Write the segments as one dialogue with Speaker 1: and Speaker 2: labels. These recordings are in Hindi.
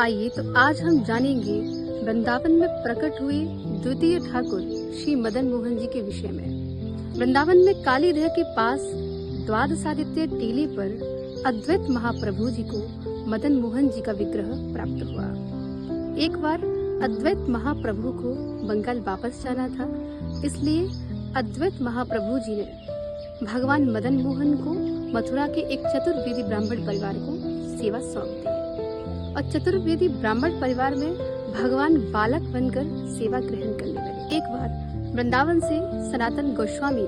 Speaker 1: आइए तो आज हम जानेंगे वृंदावन में प्रकट हुए द्वितीय ठाकुर श्री मदन मोहन जी के विषय में। वृंदावन में कालीधर के पास द्वादशादित्य टीले पर अद्वैत महाप्रभु जी को मदन मोहन जी का विग्रह प्राप्त हुआ। एक बार अद्वैत महाप्रभु को बंगाल वापस जाना था, इसलिए अद्वैत महाप्रभु जी ने भगवान मदन मोहन को मथुरा के एक चतुर्वेदी ब्राह्मण परिवार को सेवा सौंप दी और चतुर्वेदी ब्राह्मण परिवार में भगवान बालक बनकर सेवा ग्रहण करने लगे। एक बार वृंदावन से सनातन गोस्वामी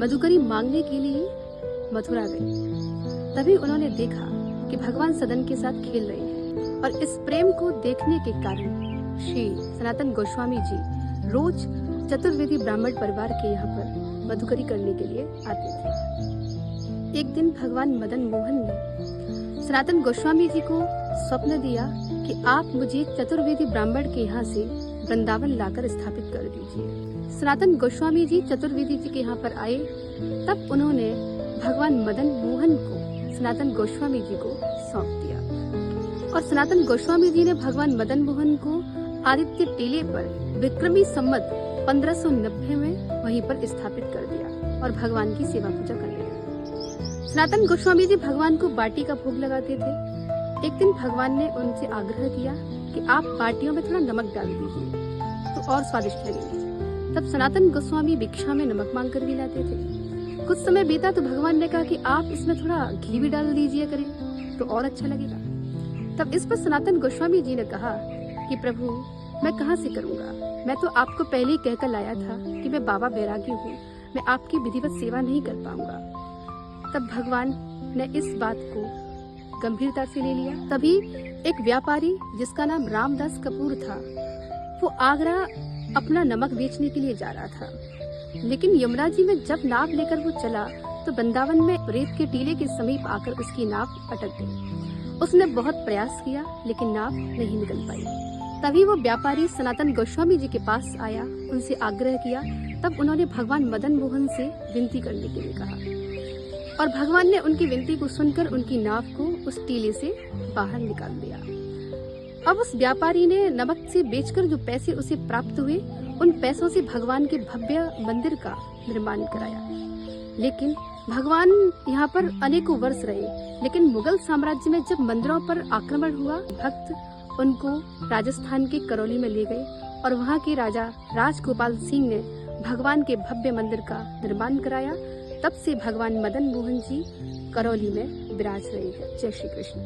Speaker 1: मधुकरी मांगने के लिए मथुरा गए। तभी उन्होंने देखा कि भगवान सदन के साथ खेल रहे हैं और इस प्रेम को देखने के कारण श्री सनातन गोस्वामी जी रोज चतुर्वेदी ब्राह्मण परिवार के यहाँ पर मधुकरी करने के लिए आते थे। एक दिन भगवान मदन मोहन ने सनातन गोस्वामी जी को स्वप्न दिया कि आप मुझे चतुर्वेदी ब्राह्मण के यहाँ से वृंदावन लाकर स्थापित कर दीजिए। सनातन गोस्वामी जी चतुर्वेदी जी के यहाँ पर आए, तब उन्होंने भगवान मदन मोहन को सनातन गोस्वामी जी को सौंप दिया और सनातन गोस्वामी जी ने भगवान मदन मोहन को आदित्य टीले पर विक्रमी संवत 1590 में वहीं पर स्थापित कर दिया और भगवान की सेवा पूजा करने लगे। सनातन गोस्वामी जी भगवान को बाटी का भोग लगाते थे। एक दिन भगवान ने उनसे आग्रह किया कि आप बाटियों में थोड़ा नमक डाल दीजिए तो और स्वादिष्ट लगेंगे। तब सनातन गोस्वामी भिक्षा में नमक मांग कर भी लाते थे। कुछ समय बीता तो भगवान ने कहा कि आप इसमें थोड़ा घी भी डाल दीजिए करें तो और अच्छा लगेगा। तब इस पर सनातन गोस्वामी जी ने कहा कि प्रभु, मैं कहाँ से करूँगा, मैं तो आपको पहले ही कहकर लाया था कि मैं बाबा बैरागी हूँ, मैं आपकी विधिवत सेवा नहीं कर पाऊंगा। तब भगवान ने इस बात को गंभीरता से ले लिया। तभी एक व्यापारी जिसका नाम रामदास कपूर था, वो आगरा अपना नमक बेचने के लिए जा रहा था, लेकिन यमुना जी में जब नाव लेकर वो चला तो वृंदावन में रेत के टीले के समीप आकर उसकी नाव अटक गई। उसने बहुत प्रयास किया लेकिन नाव नहीं निकल पाई। तभी वो व्यापारी सनातन गोस्वामी जी के पास आया, उनसे आग्रह किया। तब उन्होंने भगवान मदन मोहन से विनती करने के लिए कहा और भगवान ने उनकी विनती को सुनकर उनकी नाव को उस टीले से बाहर निकाल दिया। अब उस व्यापारी ने नमक से बेचकर जो पैसे उसे प्राप्त हुए, उन पैसों से भगवान के भव्य मंदिर का निर्माण कराया। लेकिन भगवान यहाँ पर अनेकों वर्ष रहे, लेकिन मुगल साम्राज्य में जब मंदिरों पर आक्रमण हुआ, भक्त उनको राजस्थान के करौली में ले गए और वहाँ के राजा राजगोपाल सिंह ने भगवान के भव्य मंदिर का निर्माण कराया। तब से भगवान मदन मोहन जी करौली में विराज रहे हैं। जय श्री कृष्ण।